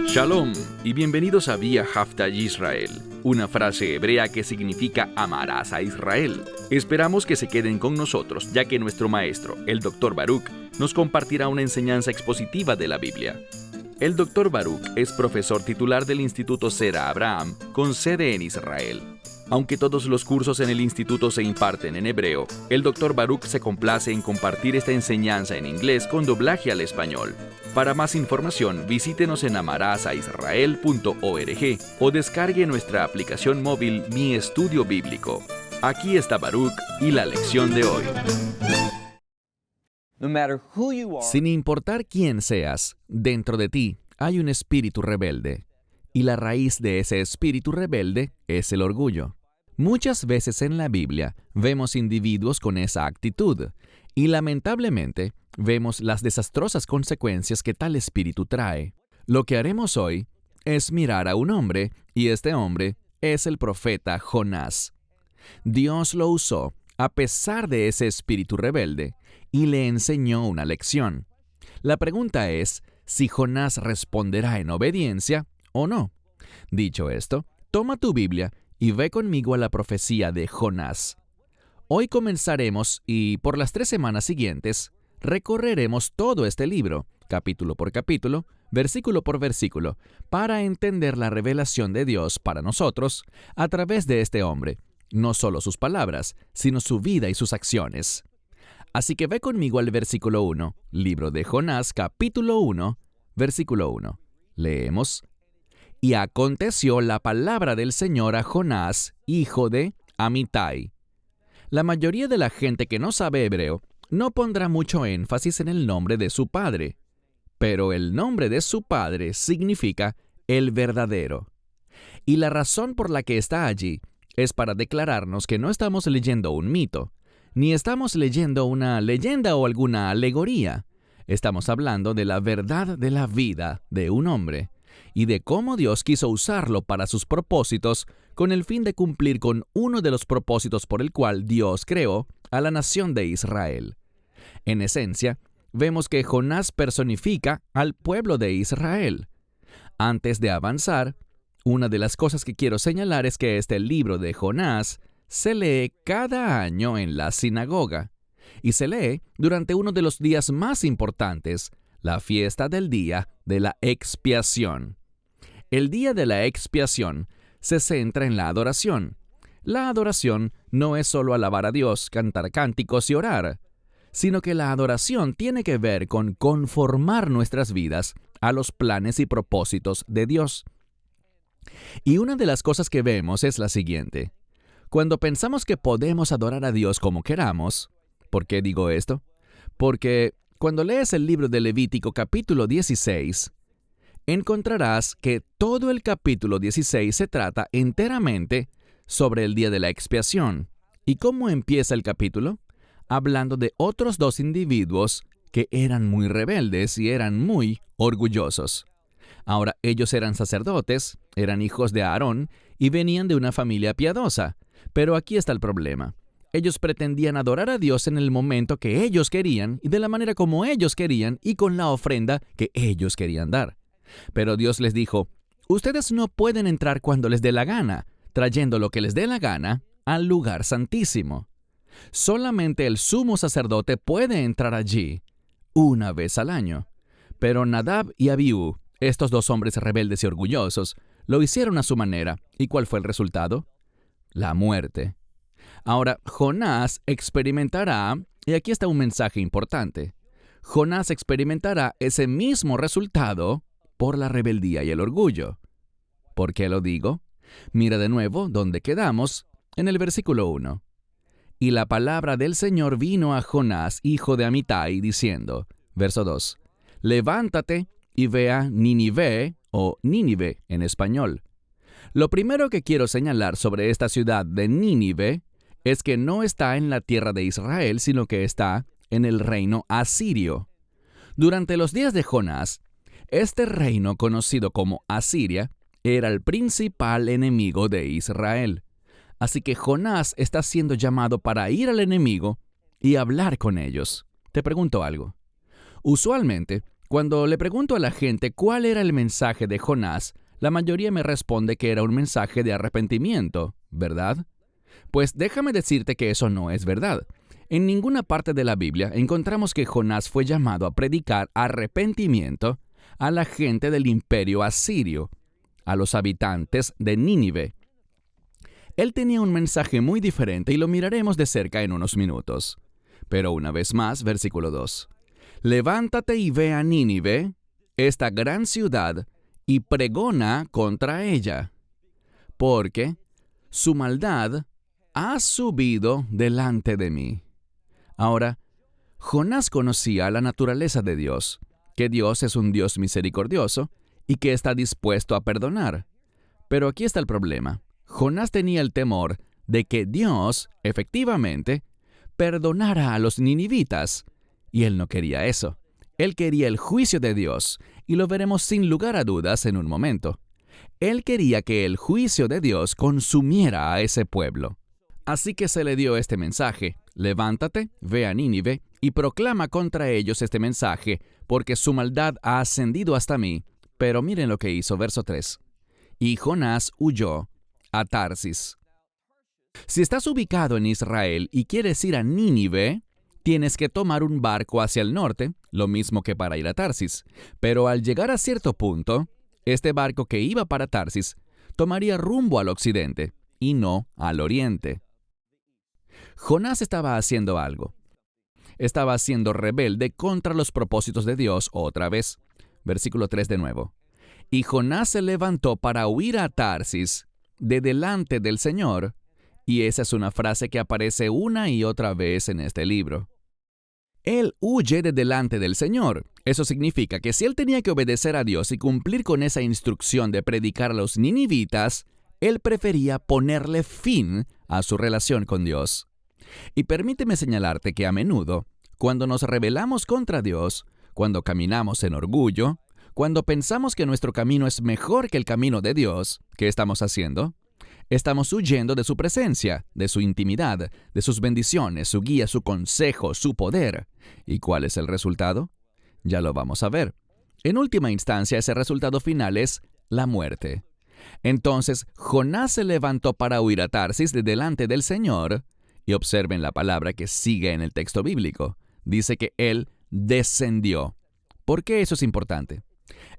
Shalom y bienvenidos a Vía Haftaj Israel, una frase hebrea que significa amarás a Israel. Esperamos que se queden con nosotros, ya que nuestro maestro, el Dr. Baruch, nos compartirá una enseñanza expositiva de la Biblia. El Dr. Baruch es profesor titular del Instituto Zera Abraham, con sede en Israel. Aunque todos los cursos en el instituto se imparten en hebreo, el Dr. Baruch se complace en compartir esta enseñanza en inglés con doblaje al español. Para más información, visítenos en amarasaisrael.org o descargue nuestra aplicación móvil Mi Estudio Bíblico. Aquí está Baruch y la lección de hoy. Sin importar quién seas, dentro de ti hay un espíritu rebelde. Y la raíz de ese espíritu rebelde es el orgullo. Muchas veces en la Biblia vemos individuos con esa actitud y lamentablemente vemos las desastrosas consecuencias que tal espíritu trae. Lo que haremos hoy es mirar a un hombre y este hombre es el profeta Jonás. Dios lo usó a pesar de ese espíritu rebelde y le enseñó una lección. La pregunta es si Jonás responderá en obediencia o no. Dicho esto, toma tu Biblia y ve conmigo a la profecía de Jonás. Hoy comenzaremos y por las 3 semanas siguientes recorreremos todo este libro, capítulo por capítulo, versículo por versículo, para entender la revelación de Dios para nosotros a través de este hombre, no solo sus palabras, sino su vida y sus acciones. Así que ve conmigo al versículo 1, libro de Jonás, capítulo 1, versículo 1. Leemos: Y aconteció la palabra del Señor a Jonás, hijo de Amitai. La mayoría de la gente que no sabe hebreo no pondrá mucho énfasis en el nombre de su padre, pero el nombre de su padre significa el verdadero. Y la razón por la que está allí es para declararnos que no estamos leyendo un mito, ni estamos leyendo una leyenda o alguna alegoría. Estamos hablando de la verdad de la vida de un hombre y de cómo Dios quiso usarlo para sus propósitos con el fin de cumplir con uno de los propósitos por el cual Dios creó a la nación de Israel. En esencia, vemos que Jonás personifica al pueblo de Israel. Antes de avanzar, una de las cosas que quiero señalar es que este libro de Jonás se lee cada año en la sinagoga y se lee durante uno de los días más importantes, la fiesta del día de la expiación. El día de la expiación se centra en la adoración. La adoración no es solo alabar a Dios, cantar cánticos y orar, sino que la adoración tiene que ver con conformar nuestras vidas a los planes y propósitos de Dios. Y una de las cosas que vemos es la siguiente. Cuando pensamos que podemos adorar a Dios como queramos, ¿por qué digo esto? Porque cuando lees el libro de Levítico capítulo 16, encontrarás que todo el capítulo 16 se trata enteramente sobre el día de la expiación. ¿Y cómo empieza el capítulo? Hablando de otros 2 individuos que eran muy rebeldes y eran muy orgullosos. Ahora, ellos eran sacerdotes, eran hijos de Aarón y venían de una familia piadosa. Pero aquí está el problema. Ellos pretendían adorar a Dios en el momento que ellos querían y de la manera como ellos querían y con la ofrenda que ellos querían dar. Pero Dios les dijo, ustedes no pueden entrar cuando les dé la gana, trayendo lo que les dé la gana al lugar santísimo. Solamente el sumo sacerdote puede entrar allí una vez al año. Pero Nadab y Abiú, estos 2 hombres rebeldes y orgullosos, lo hicieron a su manera. ¿Y cuál fue el resultado? La muerte. Ahora, Jonás experimentará, y aquí está un mensaje importante, Jonás experimentará ese mismo resultado por la rebeldía y el orgullo. ¿Por qué lo digo? Mira de nuevo donde quedamos, en el versículo 1. Y la palabra del Señor vino a Jonás, hijo de Amitai, diciendo, verso 2, levántate y ve a Nínive, o Nínive en español. Lo primero que quiero señalar sobre esta ciudad de Nínive es que no está en la tierra de Israel, sino que está en el reino asirio. Durante los días de Jonás, este reino conocido como Asiria era el principal enemigo de Israel. Así que Jonás está siendo llamado para ir al enemigo y hablar con ellos. Te pregunto algo. Usualmente, cuando le pregunto a la gente cuál era el mensaje de Jonás, la mayoría me responde que era un mensaje de arrepentimiento, ¿verdad? Pues déjame decirte que eso no es verdad. En ninguna parte de la Biblia encontramos que Jonás fue llamado a predicar arrepentimiento a la gente del imperio asirio, a los habitantes de Nínive. Él tenía un mensaje muy diferente y lo miraremos de cerca en unos minutos. Pero una vez más, versículo 2. Levántate y ve a Nínive, esta gran ciudad, y pregona contra ella, porque su maldad ha subido delante de mí. Ahora, Jonás conocía la naturaleza de Dios, que Dios es un Dios misericordioso y que está dispuesto a perdonar. Pero aquí está el problema. Jonás tenía el temor de que Dios, efectivamente, perdonara a los ninivitas, y él no quería eso. Él quería el juicio de Dios, y lo veremos sin lugar a dudas en un momento. Él quería que el juicio de Dios consumiera a ese pueblo. Así que se le dio este mensaje: levántate, ve a Nínive y proclama contra ellos este mensaje, porque su maldad ha ascendido hasta mí. Pero miren lo que hizo, verso 3. Y Jonás huyó a Tarsis. Si estás ubicado en Israel y quieres ir a Nínive, tienes que tomar un barco hacia el norte, lo mismo que para ir a Tarsis. Pero al llegar a cierto punto, este barco que iba para Tarsis tomaría rumbo al occidente y no al oriente. Jonás estaba haciendo algo. Estaba siendo rebelde contra los propósitos de Dios otra vez. Versículo 3 de nuevo. Y Jonás se levantó para huir a Tarsis de delante del Señor. Y esa es una frase que aparece una y otra vez en este libro. Él huye de delante del Señor. Eso significa que si él tenía que obedecer a Dios y cumplir con esa instrucción de predicar a los ninivitas, él prefería ponerle fin a su relación con Dios. Y permíteme señalarte que a menudo, cuando nos rebelamos contra Dios, cuando caminamos en orgullo, cuando pensamos que nuestro camino es mejor que el camino de Dios, ¿qué estamos haciendo? Estamos huyendo de su presencia, de su intimidad, de sus bendiciones, su guía, su consejo, su poder. ¿Y cuál es el resultado? Ya lo vamos a ver. En última instancia, ese resultado final es la muerte. Entonces, Jonás se levantó para huir a Tarsis de delante del Señor. Y observen la palabra que sigue en el texto bíblico. Dice que él descendió. ¿Por qué eso es importante?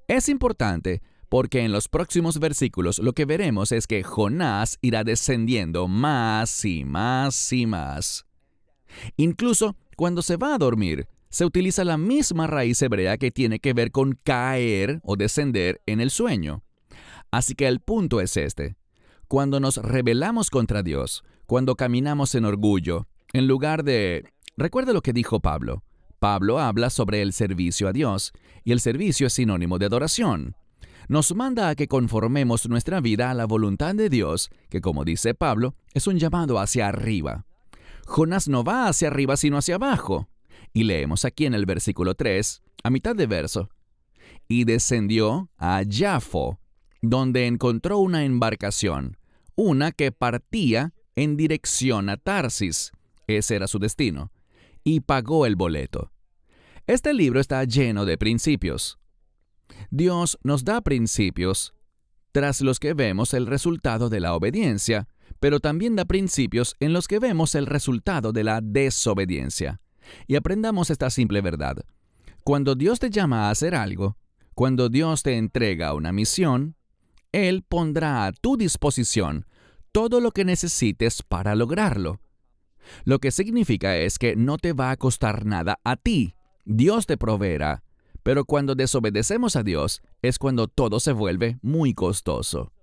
Es importante porque en los próximos versículos lo que veremos es que Jonás irá descendiendo más y más y más. Incluso cuando se va a dormir, se utiliza la misma raíz hebrea que tiene que ver con caer o descender en el sueño. Así que el punto es este. Cuando nos rebelamos contra Dios, cuando caminamos en orgullo, en lugar de... Recuerda lo que dijo Pablo. Pablo habla sobre el servicio a Dios, y el servicio es sinónimo de adoración. Nos manda a que conformemos nuestra vida a la voluntad de Dios, que como dice Pablo, es un llamado hacia arriba. Jonás no va hacia arriba sino hacia abajo. Y leemos aquí en el versículo 3, a mitad de verso. Y descendió a Yafo, donde encontró una embarcación, una que partía en dirección a Tarsis. Ese era su destino. Y pagó el boleto. Este libro está lleno de principios. Dios nos da principios tras los que vemos el resultado de la obediencia, pero también da principios en los que vemos el resultado de la desobediencia. Y aprendamos esta simple verdad. Cuando Dios te llama a hacer algo, cuando Dios te entrega una misión, Él pondrá a tu disposición todo lo que necesites para lograrlo. Lo que significa es que no te va a costar nada a ti. Dios te proveerá. Pero cuando desobedecemos a Dios es cuando todo se vuelve muy costoso.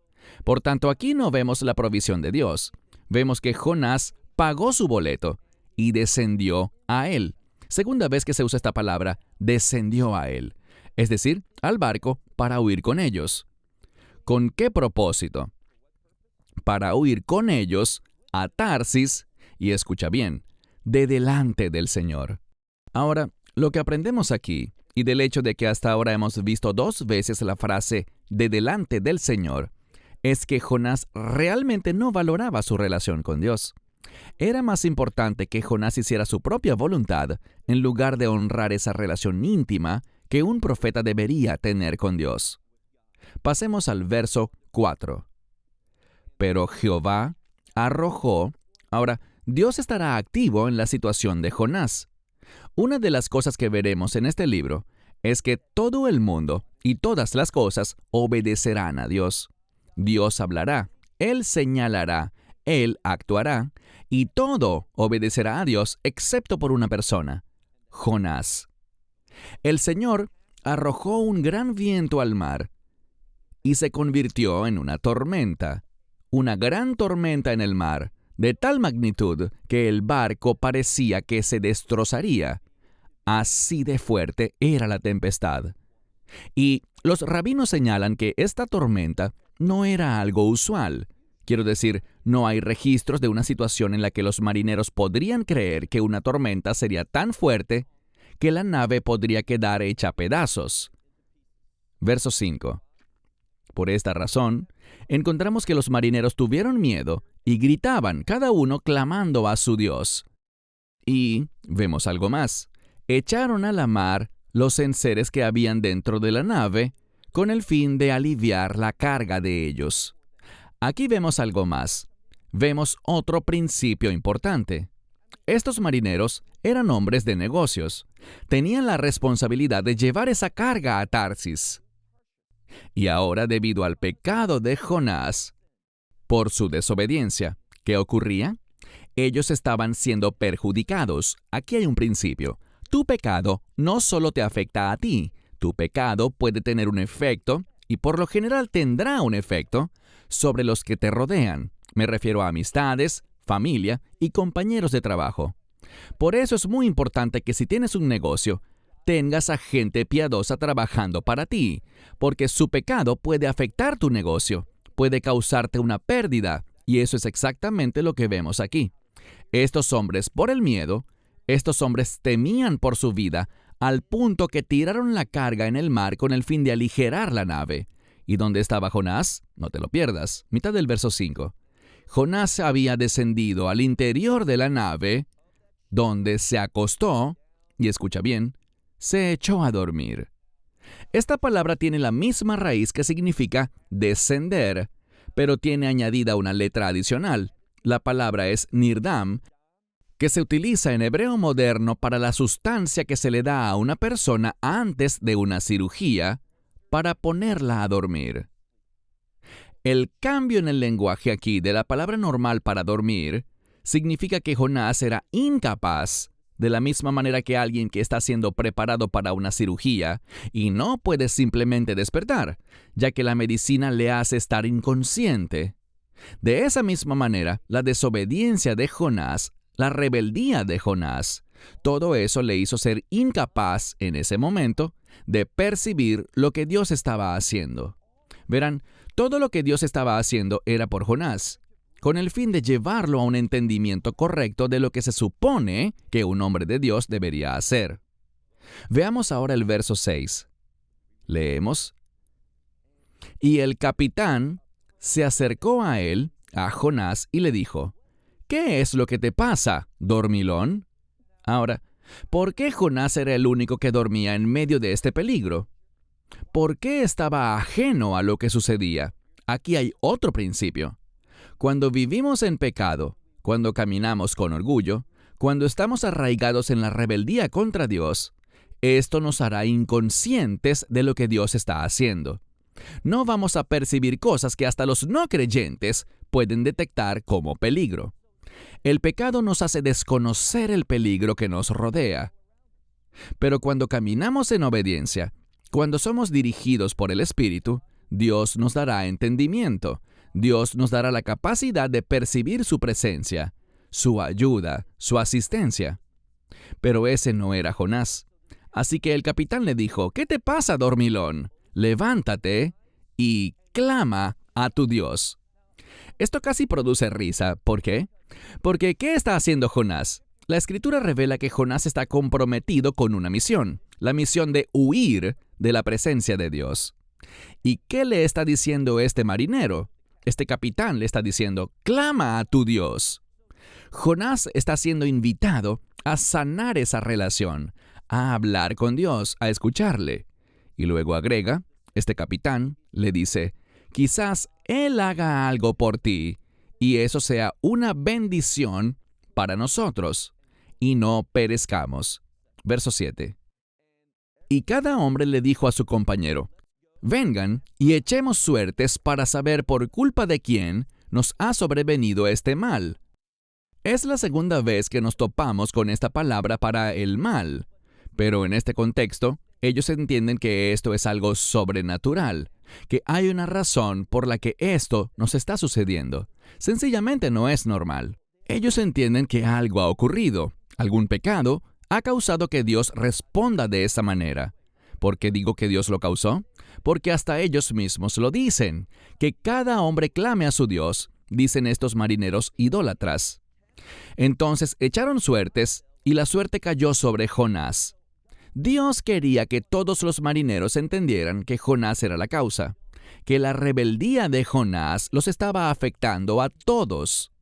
Por tanto, aquí no vemos la provisión de Dios. Vemos que Jonás pagó su boleto y descendió a él. Segunda vez que se usa esta palabra, descendió a él. Es decir, al barco para huir con ellos. ¿Con qué propósito? Para huir con ellos a Tarsis, y escucha bien, de delante del Señor. Ahora, lo que aprendemos aquí, y del hecho de que hasta ahora hemos visto 2 veces la frase de delante del Señor, es que Jonás realmente no valoraba su relación con Dios. Era más importante que Jonás hiciera su propia voluntad en lugar de honrar esa relación íntima que un profeta debería tener con Dios. Pasemos al verso 4. Pero Jehová arrojó. Ahora, Dios estará activo en la situación de Jonás. Una de las cosas que veremos en este libro es que todo el mundo y todas las cosas obedecerán a Dios. Dios hablará, Él señalará, Él actuará, y todo obedecerá a Dios excepto por una persona, Jonás. El Señor arrojó un gran viento al mar y se convirtió en una tormenta, una gran tormenta en el mar, de tal magnitud que el barco parecía que se destrozaría. Así de fuerte era la tempestad. Y los rabinos señalan que esta tormenta no era algo usual. Quiero decir, no hay registros de una situación en la que los marineros podrían creer que una tormenta sería tan fuerte que la nave podría quedar hecha a pedazos. Verso 5. Por esta razón, encontramos que los marineros tuvieron miedo y gritaban, cada uno clamando a su Dios. Y vemos algo más. Echaron a la mar los enseres que habían dentro de la nave con el fin de aliviar la carga de ellos. Aquí vemos algo más. Vemos otro principio importante. Estos marineros eran hombres de negocios. Tenían la responsabilidad de llevar esa carga a Tarsis. Y ahora, debido al pecado de Jonás, por su desobediencia, ¿qué ocurría? Ellos estaban siendo perjudicados. Aquí hay un principio. Tu pecado no solo te afecta a ti. Tu pecado puede tener un efecto, y por lo general tendrá un efecto, sobre los que te rodean. Me refiero a amistades, familia y compañeros de trabajo. Por eso es muy importante que si tienes un negocio, tengas a gente piadosa trabajando para ti, porque su pecado puede afectar tu negocio, puede causarte una pérdida, y eso es exactamente lo que vemos aquí. Estos hombres, por el miedo, estos hombres temían por su vida, al punto que tiraron la carga en el mar con el fin de aligerar la nave. ¿Y dónde estaba Jonás? No te lo pierdas. Mitad del verso 5. Jonás había descendido al interior de la nave, donde se acostó, y escucha bien, se echó a dormir. Esta palabra tiene la misma raíz que significa descender, pero tiene añadida una letra adicional. La palabra es nirdam, que se utiliza en hebreo moderno para la sustancia que se le da a una persona antes de una cirugía para ponerla a dormir. El cambio en el lenguaje aquí de la palabra normal para dormir significa que Jonás era incapaz, de la misma manera que alguien que está siendo preparado para una cirugía y no puede simplemente despertar, ya que la medicina le hace estar inconsciente. De esa misma manera, la desobediencia de Jonás, la rebeldía de Jonás, todo eso le hizo ser incapaz en ese momento de percibir lo que Dios estaba haciendo. Verán, todo lo que Dios estaba haciendo era por Jonás, con el fin de llevarlo a un entendimiento correcto de lo que se supone que un hombre de Dios debería hacer. Veamos ahora el verso 6. Leemos. Y el capitán se acercó a él, a Jonás, y le dijo, ¿qué es lo que te pasa, dormilón? Ahora, ¿por qué Jonás era el único que dormía en medio de este peligro? ¿Por qué estaba ajeno a lo que sucedía? Aquí hay otro principio. Cuando vivimos en pecado, cuando caminamos con orgullo, cuando estamos arraigados en la rebeldía contra Dios, esto nos hará inconscientes de lo que Dios está haciendo. No vamos a percibir cosas que hasta los no creyentes pueden detectar como peligro. El pecado nos hace desconocer el peligro que nos rodea. Pero cuando caminamos en obediencia, cuando somos dirigidos por el Espíritu, Dios nos dará entendimiento. Dios nos dará la capacidad de percibir su presencia, su ayuda, su asistencia. Pero ese no era Jonás. Así que el capitán le dijo, ¿qué te pasa, dormilón? Levántate y clama a tu Dios. Esto casi produce risa. ¿Por qué? Porque ¿qué está haciendo Jonás? La Escritura revela que Jonás está comprometido con una misión, la misión de huir de la presencia de Dios. ¿Y qué le está diciendo este marinero? Este capitán le está diciendo, clama a tu Dios. Jonás está siendo invitado a sanar esa relación, a hablar con Dios, a escucharle. Y luego agrega, este capitán le dice, quizás Él haga algo por ti, y eso sea una bendición para nosotros, y no perezcamos. Verso 7. Y cada hombre le dijo a su compañero, vengan y echemos suertes para saber por culpa de quién nos ha sobrevenido este mal. Es la segunda vez que nos topamos con esta palabra para el mal, pero en este contexto, ellos entienden que esto es algo sobrenatural, que hay una razón por la que esto nos está sucediendo. Sencillamente no es normal. Ellos entienden que algo ha ocurrido, algún pecado ha causado que Dios responda de esa manera. ¿Por qué digo que Dios lo causó? Porque hasta ellos mismos lo dicen, que cada hombre clame a su Dios, dicen estos marineros idólatras. Entonces echaron suertes, y la suerte cayó sobre Jonás. Dios quería que todos los marineros entendieran que Jonás era la causa, que la rebeldía de Jonás los estaba afectando a todos.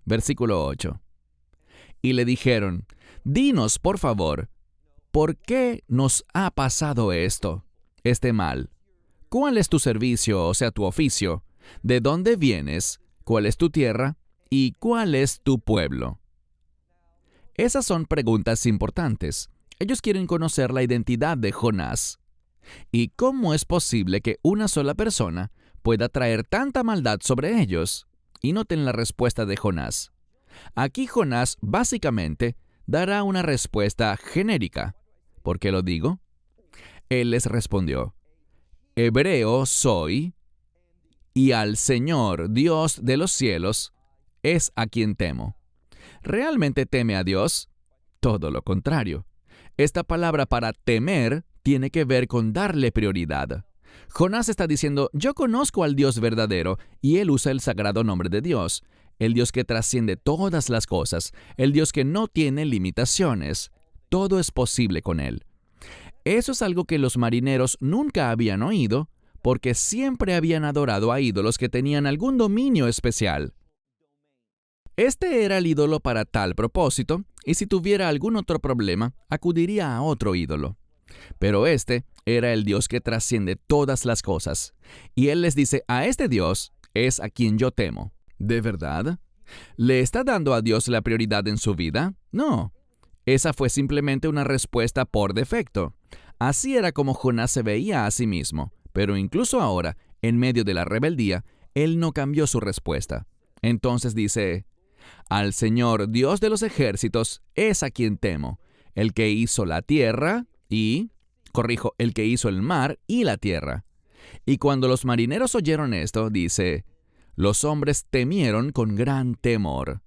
Versículo 8. Y le dijeron, dinos, por favor, ¿por qué nos ha pasado esto, este mal? ¿Cuál es tu servicio, o sea, tu oficio? ¿De dónde vienes? ¿Cuál es tu tierra? ¿Y cuál es tu pueblo? Esas son preguntas importantes. Ellos quieren conocer la identidad de Jonás. ¿Y cómo es posible que una sola persona pueda traer tanta maldad sobre ellos? Y noten la respuesta de Jonás. Aquí Jonás básicamente dará una respuesta genérica. ¿Por qué lo digo? Él les respondió, hebreo soy, y al Señor, Dios de los cielos, es a quien temo. ¿Realmente teme a Dios? Todo lo contrario. Esta palabra para temer tiene que ver con darle prioridad. Jonás está diciendo, yo conozco al Dios verdadero, y él usa el sagrado nombre de Dios, el Dios que trasciende todas las cosas, el Dios que no tiene limitaciones. Todo es posible con él. Eso es algo que los marineros nunca habían oído, porque siempre habían adorado a ídolos que tenían algún dominio especial. Este era el ídolo para tal propósito, y si tuviera algún otro problema, acudiría a otro ídolo. Pero este era el Dios que trasciende todas las cosas. Y él les dice, a este Dios es a quien yo temo. ¿De verdad? ¿Le está dando a Dios la prioridad en su vida? No. Esa fue simplemente una respuesta por defecto. Así era como Jonás se veía a sí mismo. Pero incluso ahora, en medio de la rebeldía, él no cambió su respuesta. Entonces dice, al Señor Dios de los ejércitos es a quien temo, el que hizo la tierra el que hizo el mar y la tierra. Y cuando los marineros oyeron esto, dice, los hombres temieron con gran temor.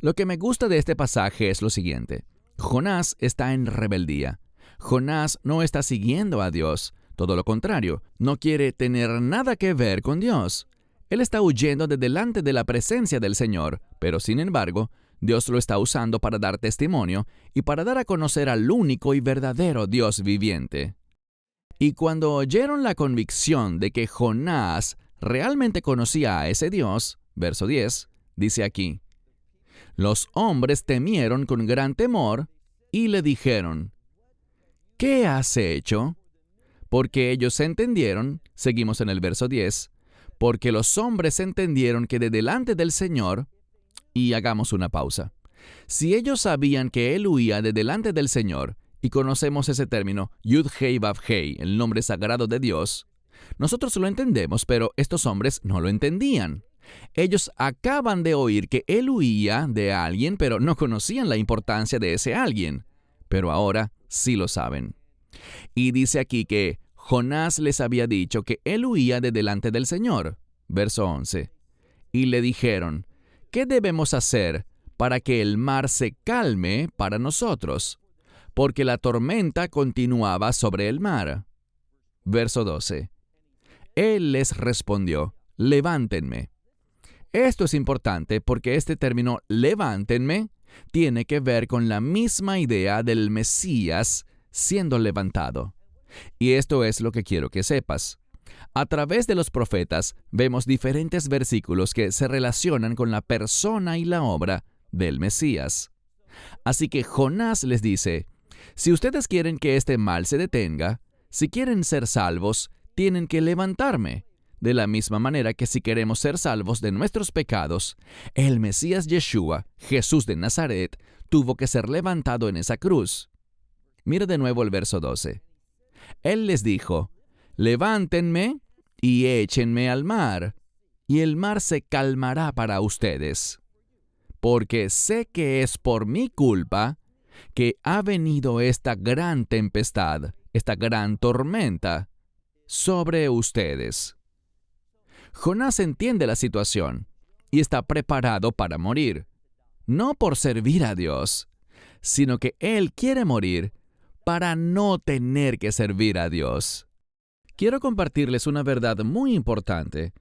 Lo que me gusta de este pasaje es lo siguiente. Jonás está en rebeldía. Jonás no está siguiendo a Dios. Todo lo contrario, no quiere tener nada que ver con Dios. Él está huyendo de delante de la presencia del Señor, pero sin embargo, Dios lo está usando para dar testimonio y para dar a conocer al único y verdadero Dios viviente. Y cuando oyeron la convicción de que Jonás realmente conocía a ese Dios, verso 10, dice aquí, los hombres temieron con gran temor y le dijeron, ¿qué has hecho? Porque ellos entendieron, seguimos en el verso 10, porque los hombres entendieron que de delante del Señor, y hagamos una pausa. Si ellos sabían que él huía de delante del Señor, y conocemos ese término, Yud-Hei Vav-Hei, el nombre sagrado de Dios, nosotros lo entendemos, pero estos hombres no lo entendían. Ellos acaban de oír que él huía de alguien, pero no conocían la importancia de ese alguien. Pero ahora sí lo saben. Y dice aquí que Jonás les había dicho que él huía de delante del Señor. Verso 11. Y le dijeron, ¿qué debemos hacer para que el mar se calme para nosotros? Porque la tormenta continuaba sobre el mar. Verso 12. Él les respondió, levántenme. Esto es importante porque este término levántenme tiene que ver con la misma idea del Mesías siendo levantado. Y esto es lo que quiero que sepas. A través de los profetas vemos diferentes versículos que se relacionan con la persona y la obra del Mesías. Así que Jonás les dice, si ustedes quieren que este mal se detenga, si quieren ser salvos, tienen que levantarme. De la misma manera que si queremos ser salvos de nuestros pecados, el Mesías Yeshua, Jesús de Nazaret, tuvo que ser levantado en esa cruz. Mira de nuevo el verso 12. Él les dijo, levántenme y échenme al mar, y el mar se calmará para ustedes. Porque sé que es por mi culpa que ha venido esta gran tempestad, esta gran tormenta, sobre ustedes. Jonás entiende la situación y está preparado para morir, no por servir a Dios, sino que él quiere morir para no tener que servir a Dios. Quiero compartirles una verdad muy importante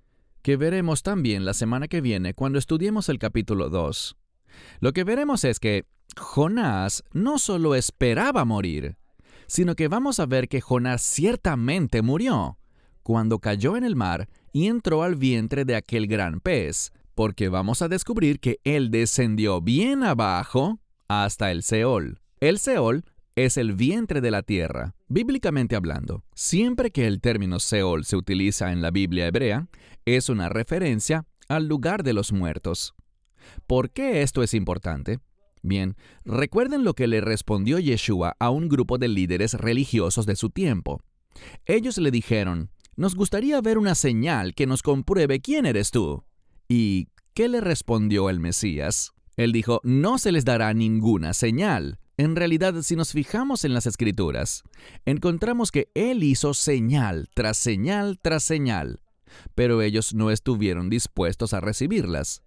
que veremos también la semana que viene cuando estudiemos el capítulo 2. Lo que veremos es que Jonás no solo esperaba morir, sino que vamos a ver que Jonás ciertamente murió cuando cayó en el mar y entró al vientre de aquel gran pez, porque vamos a descubrir que él descendió bien abajo hasta el Seol. El Seol es el vientre de la tierra. Bíblicamente hablando, siempre que el término Seol se utiliza en la Biblia hebrea, es una referencia al lugar de los muertos. ¿Por qué esto es importante? Bien, recuerden lo que le respondió Yeshua a un grupo de líderes religiosos de su tiempo. Ellos le dijeron, nos gustaría ver una señal que nos compruebe quién eres tú. ¿Y qué le respondió el Mesías? Él dijo, no se les dará ninguna señal. En realidad, si nos fijamos en las Escrituras, encontramos que Él hizo señal tras señal tras señal, pero ellos no estuvieron dispuestos a recibirlas.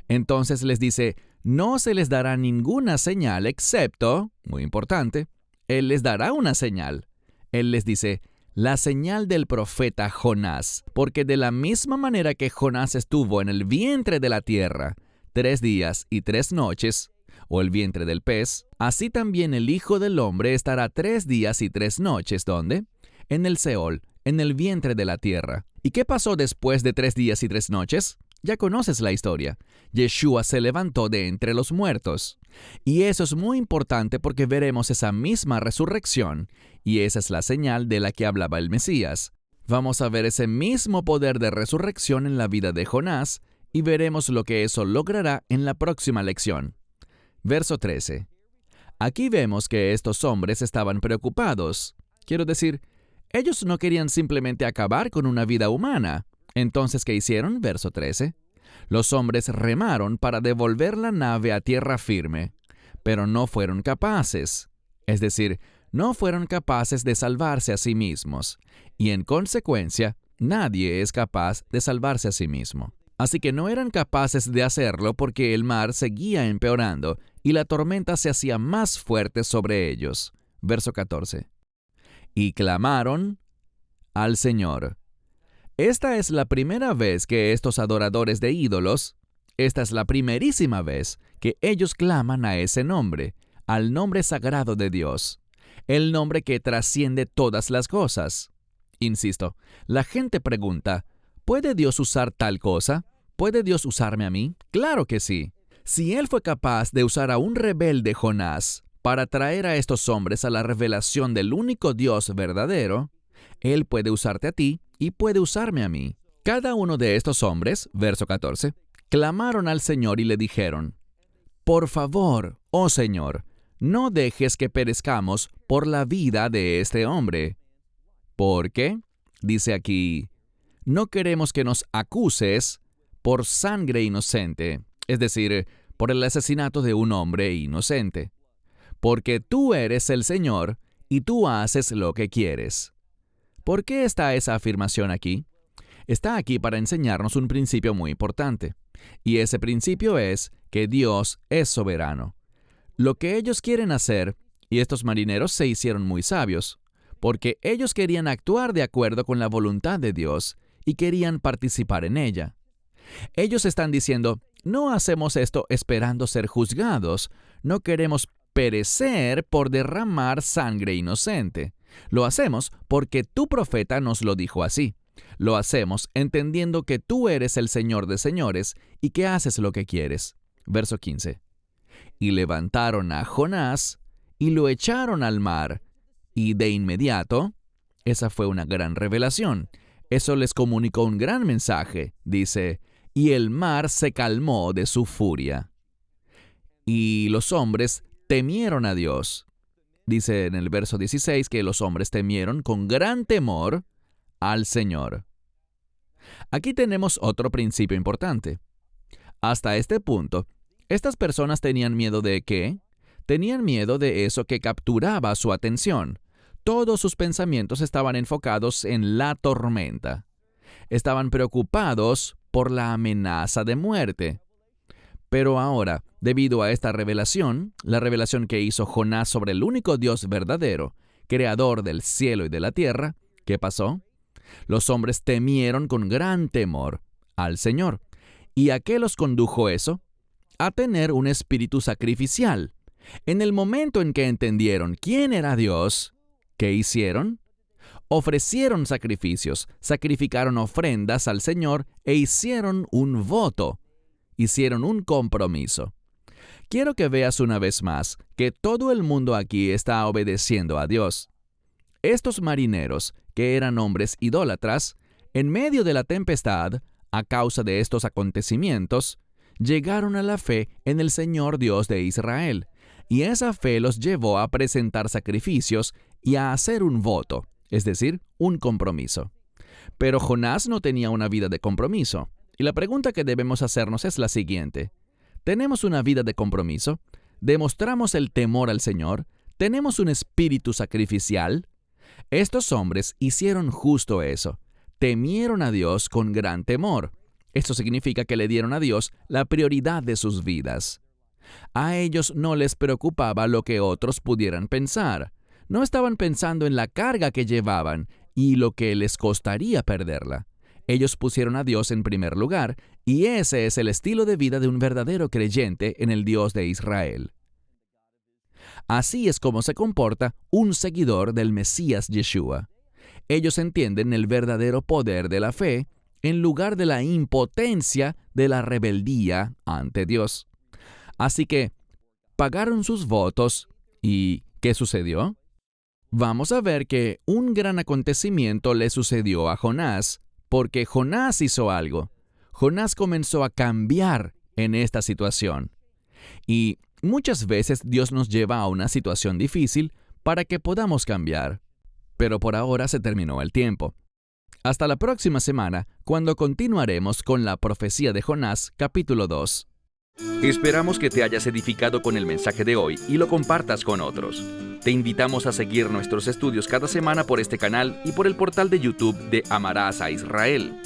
Entonces les dice, no se les dará ninguna señal excepto, muy importante, Él les dará una señal. Él les dice, la señal del profeta Jonás, porque de la misma manera que Jonás estuvo en el vientre de la tierra 3 días y 3 noches, o el vientre del pez, así también el Hijo del Hombre estará 3 días y 3 noches, ¿dónde? En el Seol, en el vientre de la tierra. ¿Y qué pasó después de 3 días y 3 noches? Ya conoces la historia. Yeshua se levantó de entre los muertos. Y eso es muy importante porque veremos esa misma resurrección, y esa es la señal de la que hablaba el Mesías. Vamos a ver ese mismo poder de resurrección en la vida de Jonás, y veremos lo que eso logrará en la próxima lección. Verso 13. Aquí vemos que estos hombres estaban preocupados. Quiero decir, ellos no querían simplemente acabar con una vida humana. Entonces, ¿qué hicieron? Verso 13. Los hombres remaron para devolver la nave a tierra firme, pero no fueron capaces. Es decir, no fueron capaces de salvarse a sí mismos. Y en consecuencia, nadie es capaz de salvarse a sí mismo. Así que no eran capaces de hacerlo porque el mar seguía empeorando y la tormenta se hacía más fuerte sobre ellos. Verso 14. Y clamaron al Señor. Esta es la primera vez que estos adoradores de ídolos, esta es la primerísima vez que ellos claman a ese nombre, al nombre sagrado de Dios, el nombre que trasciende todas las cosas. Insisto, la gente pregunta, ¿puede Dios usar tal cosa? ¿Puede Dios usarme a mí? Claro que sí. Si Él fue capaz de usar a un rebelde Jonás para traer a estos hombres a la revelación del único Dios verdadero, Él puede usarte a ti y puede usarme a mí. Cada uno de estos hombres, verso 14, clamaron al Señor y le dijeron, por favor, oh Señor, no dejes que perezcamos por la vida de este hombre. Porque, dice aquí, no queremos que nos acuses por sangre inocente, es decir, por el asesinato de un hombre inocente. Porque tú eres el Señor y tú haces lo que quieres. ¿Por qué está esa afirmación aquí? Está aquí para enseñarnos un principio muy importante. Y ese principio es que Dios es soberano. Lo que ellos quieren hacer, y estos marineros se hicieron muy sabios, porque ellos querían actuar de acuerdo con la voluntad de Dios y querían participar en ella. Ellos están diciendo, no hacemos esto esperando ser juzgados, no queremos perecer por derramar sangre inocente. Lo hacemos porque tu profeta nos lo dijo así. Lo hacemos entendiendo que tú eres el Señor de señores y que haces lo que quieres. Verso 15. y levantaron a Jonás y lo echaron al mar. Y de inmediato, esa fue una gran revelación. Eso les comunicó un gran mensaje. Dice, y el mar se calmó de su furia. Y los hombres temieron a Dios. Dice en el verso 16 que los hombres temieron con gran temor al Señor. Aquí tenemos otro principio importante. Hasta este punto, estas personas tenían miedo ¿de qué? Tenían miedo de eso que capturaba su atención. Todos sus pensamientos estaban enfocados en la tormenta. Estaban preocupados por la amenaza de muerte. Pero ahora, debido a esta revelación, la revelación que hizo Jonás sobre el único Dios verdadero, creador del cielo y de la tierra, ¿qué pasó? Los hombres temieron con gran temor al Señor. ¿Y a qué los condujo eso? A tener un espíritu sacrificial. En el momento en que entendieron quién era Dios, ¿qué hicieron? Ofrecieron sacrificios, sacrificaron ofrendas al Señor e hicieron un voto. Hicieron un compromiso. Quiero que veas una vez más que todo el mundo aquí está obedeciendo a Dios. Estos marineros, que eran hombres idólatras, en medio de la tempestad, a causa de estos acontecimientos, llegaron a la fe en el Señor Dios de Israel, y esa fe los llevó a presentar sacrificios y a hacer un voto, es decir, un compromiso. Pero Jonás no tenía una vida de compromiso. Y la pregunta que debemos hacernos es la siguiente. ¿Tenemos una vida de compromiso? ¿Demostramos el temor al Señor? ¿Tenemos un espíritu sacrificial? Estos hombres hicieron justo eso. Temieron a Dios con gran temor. Esto significa que le dieron a Dios la prioridad de sus vidas. A ellos no les preocupaba lo que otros pudieran pensar. No estaban pensando en la carga que llevaban y lo que les costaría perderla. Ellos pusieron a Dios en primer lugar, y ese es el estilo de vida de un verdadero creyente en el Dios de Israel. Así es como se comporta un seguidor del Mesías Yeshua. Ellos entienden el verdadero poder de la fe en lugar de la impotencia de la rebeldía ante Dios. Así que pagaron sus votos, ¿y qué sucedió? Vamos a ver que un gran acontecimiento le sucedió a Jonás, porque Jonás hizo algo. Jonás comenzó a cambiar en esta situación. Y muchas veces Dios nos lleva a una situación difícil para que podamos cambiar. Pero por ahora se terminó el tiempo. Hasta la próxima semana, cuando continuaremos con la profecía de Jonás, capítulo 2. Esperamos que te hayas edificado con el mensaje de hoy y lo compartas con otros. Te invitamos a seguir nuestros estudios cada semana por este canal y por el portal de YouTube de Amarás a Israel.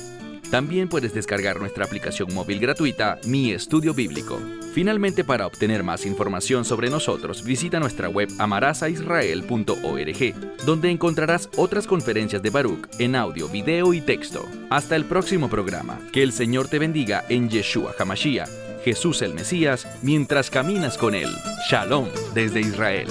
También puedes descargar nuestra aplicación móvil gratuita, Mi Estudio Bíblico. Finalmente, para obtener más información sobre nosotros, visita nuestra web amarasaisrael.org, donde encontrarás otras conferencias de Baruch en audio, video y texto. Hasta el próximo programa. Que el Señor te bendiga en Yeshua HaMashiach, Jesús el Mesías, mientras caminas con Él. Shalom desde Israel.